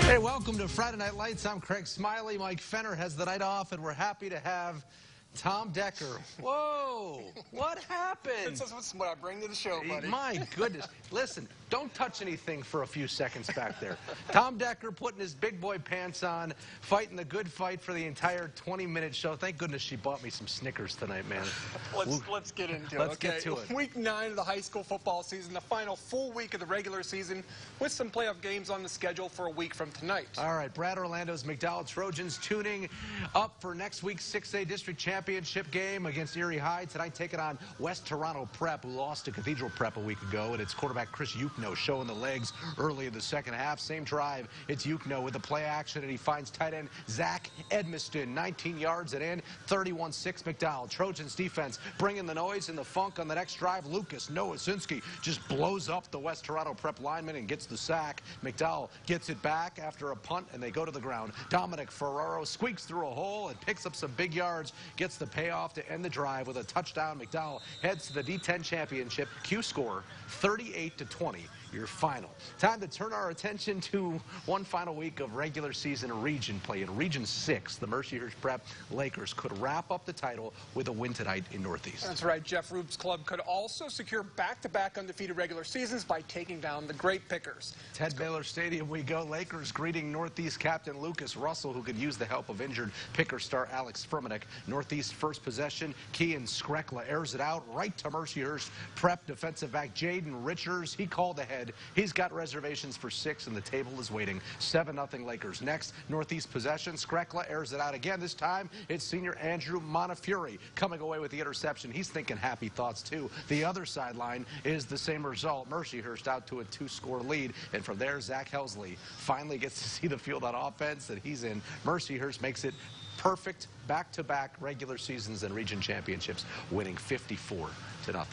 Hey, welcome to Friday Night Lights. I'm Craig Smiley. Mike Fenner has the night off, and we're happy to have Tom Decker. Whoa, what happened? This is what I bring to the show, buddy. My goodness. Listen, don't touch anything for a few seconds back there. Tom Decker putting his big boy pants on, fighting the good fight for the entire 20-minute show. Thank goodness she bought me some Snickers tonight, man. Let's get into it. Let's get to it. Week 9 of the high school football season, the final full week of the regular season, with some playoff games on the schedule for a week from tonight. All right, Brad Orlando's McDowell Trojans tuning up for next week's 6A District Championship game against Erie High. Tonight taking on West Toronto Prep, who lost to Cathedral Prep a week ago, and it's quarterback Chris Yukno showing the legs early in the second half. Same drive, it's Yukno with the play action, and he finds tight end Zach Edmiston, 19 yards and in, 31-6 McDowell. Trojans defense bringing the noise and the funk on the next drive. Lucas Nowasinski just blows up the West Toronto Prep lineman and gets the sack. McDowell gets it back after a punt, and they go to the ground. Dominic Ferraro squeaks through a hole and picks up some big yards, gets the payoff to end the drive with a touchdown. McDowell heads to the D10 championship. Q score 38-20. Your final. Time to turn our attention to one final week of regular season region play. In Region 6, the Mercyhurst Prep Lakers could wrap up the title with a win tonight in Northeast. That's right. Jeff Rube's club could also secure back-to-back undefeated regular seasons by taking down the Great Pickers. Ted Baylor Stadium we go. Lakers greeting Northeast captain Lucas Russell, who could use the help of injured Picker star Alex Firmanek. Northeast first possession. Kean Skrekla airs it out right to Mercyhurst Prep defensive back Jaden Richards. He called ahead. He's got reservations for 6, and the table is waiting. 7-0 Lakers. Next, Northeast possession. Skrekla airs it out again. This time, it's senior Andrew Montefiore coming away with the interception. He's thinking happy thoughts, too. The other sideline is the same result. Mercyhurst out to a 2-score lead, and from there, Zach Helsley finally gets to see the field on offense that he's in. Mercyhurst makes it perfect back-to-back regular seasons and region championships, winning 54-0.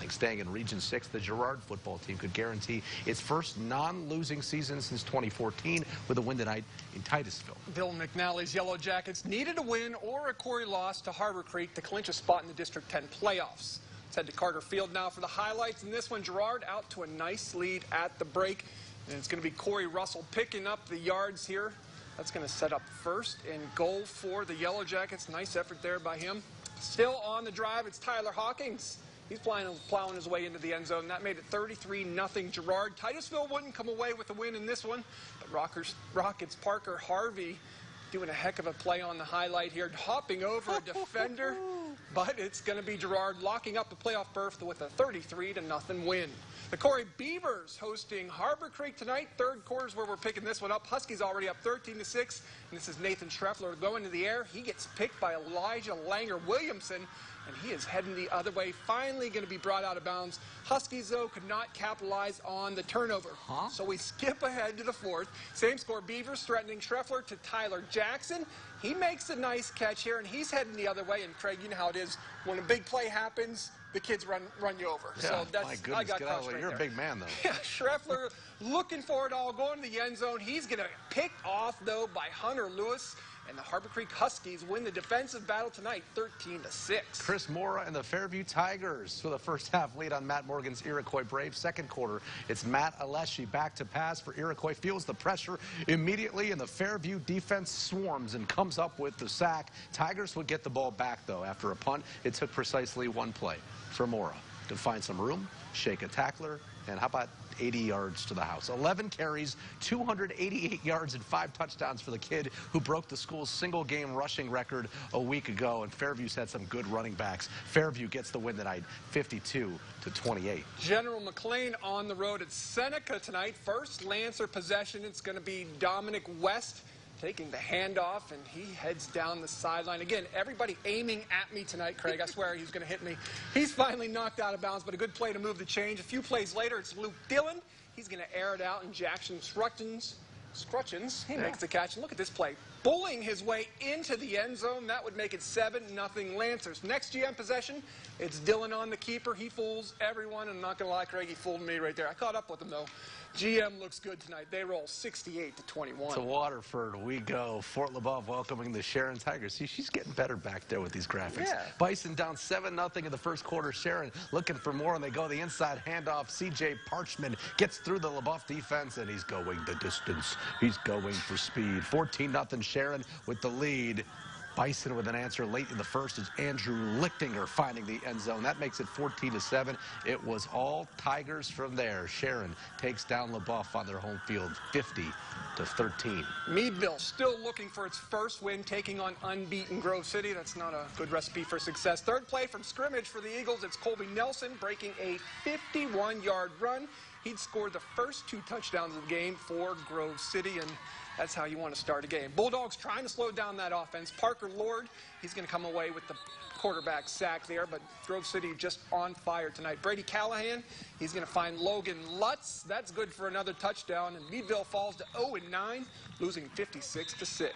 Staying in Region 6, the Girard football team could guarantee its first non-losing season since 2014 with a win tonight in Titusville. Bill McNally's Yellow Jackets needed a win or a Corey loss to Harbour Creek to clinch a spot in the District 10 playoffs. Let's head to Carter Field now for the highlights. In this one, Girard out to a nice lead at the break. And it's going to be Corey Russell picking up the yards here. That's going to set up first and goal for the Yellow Jackets. Nice effort there by him. Still on the drive, it's Tyler Hawkins. He's plowing his way into the end zone. That made it 33-0 Girard. Titusville wouldn't come away with a win in this one. But Rockets Parker Harvey doing a heck of a play on the highlight here, hopping over a defender. But it's going to be Girard locking up the playoff berth with a 33-0 win. The Corey Beavers hosting Harbour Creek tonight. Third quarter's where we're picking this one up. Huskies already up 13-6. And this is Nathan Schreffler going to the air. He gets picked by Elijah Langer Williamson, and he is heading the other way. Finally going to be brought out of bounds. Huskies, though, could not capitalize on the turnover. So we skip ahead to the fourth. Same score, Beavers threatening Schreffler to Tyler Jackson. He makes a nice catch here, and he's heading the other way. And, Craig, you know how it is. When a big play happens, the kids run you over. Yeah, so that's, my goodness, I got get out of the way. You're a big man, though. Yeah, Schreffler looking for it all, going to the end zone. He's going to pick off, though, by Hunter Lewis. And the Harbour Creek Huskies win the defensive battle tonight, 13-6. Chris Mora and the Fairview Tigers with a first-half lead on Matt Morgan's Iroquois Braves. Second quarter, it's Matt Alessi back to pass for Iroquois. Feels the pressure immediately, and the Fairview defense swarms and comes up with the sack. Tigers would get the ball back, though, after a punt. It took precisely one play for Mora to find some room, shake a tackler, and how about 80 yards to the house. 11 carries, 288 yards, and 5 touchdowns for the kid who broke the school's single-game rushing record a week ago. And Fairview's had some good running backs. Fairview gets the win tonight, 52-28. General McLean on the road at Seneca tonight. First Lancer possession. It's going to be Dominic West taking the handoff, and he heads down the sideline. Again, everybody aiming at me tonight, Craig. I swear he's going to hit me. He's finally knocked out of bounds, but a good play to move the change. A few plays later, it's Luke Dillon. He's going to air it out, and Jackson Scrutchins, he makes the catch. And look at this play. Bullying his way into the end zone. That would make it 7-0 Lancers. Next GM possession, it's Dillon on the keeper. He fools everyone, and I'm not going to lie, Craig, he fooled me right there. I caught up with him, though. GM looks good tonight. They roll 68-21. To Waterford we go. Fort LaBeouf welcoming the Sharon Tigers. See, she's getting better back there with these graphics. Yeah. Bison down 7-0 in the first quarter. Sharon looking for more, and they go the inside handoff. CJ Parchman gets through the LaBeouf defense, and he's going the distance. He's going for speed. 14-0 Sharon with the lead. Bison with an answer late in the first is Andrew Lichtinger finding the end zone. That makes it 14-7. It was all Tigers from there. Sharon takes down LaBeouf on their home field, 50-13. Meadville still looking for its first win, taking on unbeaten Grove City. That's not a good recipe for success. Third play from scrimmage for the Eagles. It's Colby Nelson breaking a 51-yard run. He'd scored the first 2 touchdowns of the game for Grove City, and that's how you want to start a game. Bulldogs trying to slow down that offense. Parker Lord, he's going to come away with the quarterback sack there, but Grove City just on fire tonight. Brady Callahan, he's going to find Logan Lutz. That's good for another touchdown, and Meadville falls to 0-9, losing 56-6.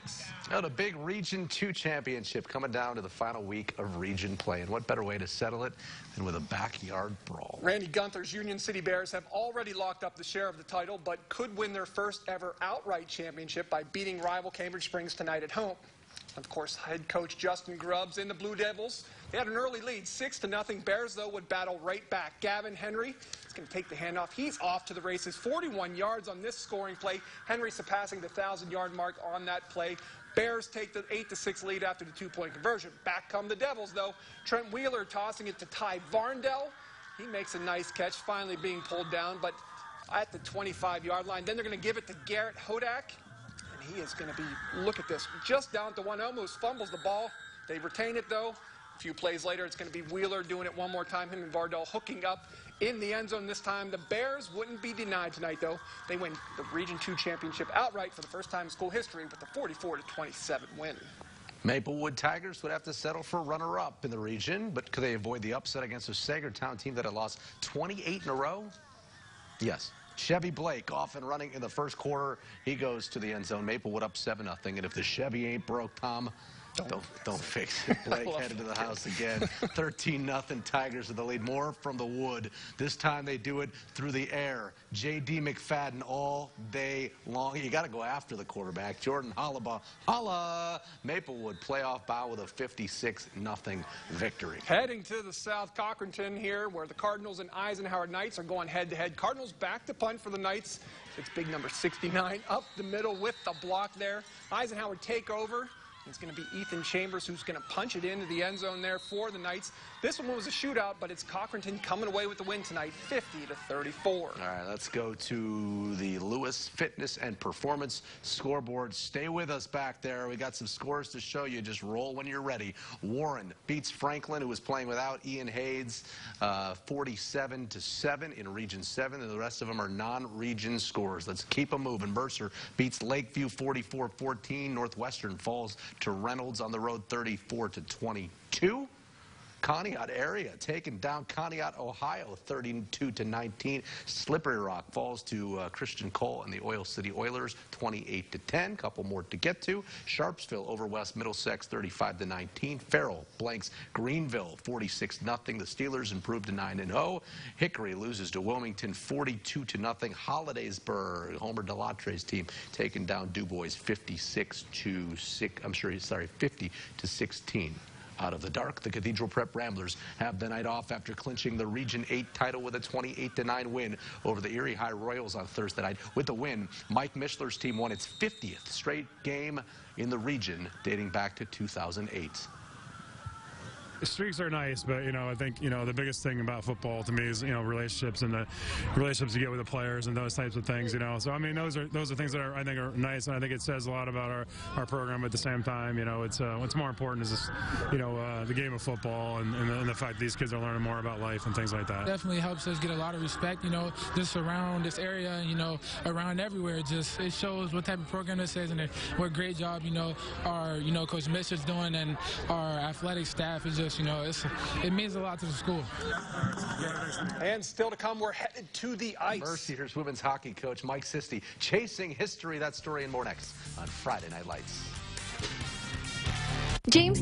Now the big Region 2 championship coming down to the final week of region play, and what better way to settle it than with a backyard brawl. Randy Gunther's Union City Bears have already locked up the share of the title, but could win their first ever outright championship by beating rival Cambridge Springs tonight at home. Of course, head coach Justin Grubbs and the Blue Devils, they had an early lead, 6-0. Bears, though, would battle right back. Gavin Henry is going to take the handoff. He's off to the races, 41 yards on this scoring play. Henry surpassing the 1,000-yard mark on that play. Bears take the 8-6 lead after the 2-point conversion. Back come the Devils, though. Trent Wheeler tossing it to Ty Varndell. He makes a nice catch, finally being pulled down, but at the 25-yard line. Then they're going to give it to Garrett Hodak. He is going to be, look at this, just down to one, almost fumbles the ball. They retain it, though. A few plays later, it's going to be Wheeler doing it one more time. Him and Vardell hooking up in the end zone this time. The Bears wouldn't be denied tonight, though. They win the Region 2 championship outright for the first time in school history with a 44-27 win. Maplewood Tigers would have to settle for runner-up in the region, but could they avoid the upset against a Sagertown team that had lost 28 in a row? Yes. Chevy Blake off and running in the first quarter. He goes to the end zone. Maplewood up 7-0. And if the Chevy ain't broke, Tom, don't fix it. Blake headed to the house again. 13-0 Tigers with the lead. More from the wood. This time they do it through the air. J.D. McFadden all day long. You got to go after the quarterback. Jordan Holla. Maplewood playoff bow with a 56-0 victory. Heading to the South Cochranton here, where the Cardinals and Eisenhower Knights are going head-to-head. Cardinals back to punt for the Knights. It's big number 69 up the middle with the block there. Eisenhower take over. It's going to be Ethan Chambers who's going to punch it into the end zone there for the Knights. This one was a shootout, but it's Cochranton coming away with the win tonight, 50-34. All right, let's go to the Lewis Fitness and Performance scoreboard. Stay with us back there. We got some scores to show you. Just roll when you're ready. Warren beats Franklin, who was playing without Ian Hayes, 47-7 in Region 7, and the rest of them are non-region scores. Let's keep them moving. Mercer beats Lakeview 44-14. Northwestern falls to Reynolds on the road 34-22. Conneaut area taking down Conneaut, Ohio 32-19. Slippery Rock falls to Christian Cole and the Oil City Oilers 28-10. Couple more to get to. Sharpsville over West Middlesex 35-19. Farrell blanks Greenville 46-0. The Steelers improved to 9-0. Hickory loses to Wilmington 42-0. Hollidaysburg, Homer Delatre's team, taking down DuBois 50-16. Out of the dark, the Cathedral Prep Ramblers have the night off after clinching the Region 8 title with a 28-9 win over the Erie High Royals on Thursday night. With the win, Mike Mishler's team won its 50th straight game in the region, dating back to 2008. The streaks are nice, but, I think, the biggest thing about football to me is, relationships and the relationships you get with the players and those types of things, So, I mean, those are things that I think are nice, and I think it says a lot about our program. At the same time, it's what's more important is this, the game of football and the fact that these kids are learning more about life and things like that. Definitely helps us get a lot of respect, just around this area, around everywhere. It shows what type of program this is and what a great job, our, Coach Mitch is doing, and our athletic staff is just, it means a lot to the school. And still to come, we're headed to the ice. Mercyhurst women's hockey coach Mike Sisti chasing history. That story and more next on Friday Night Lights. James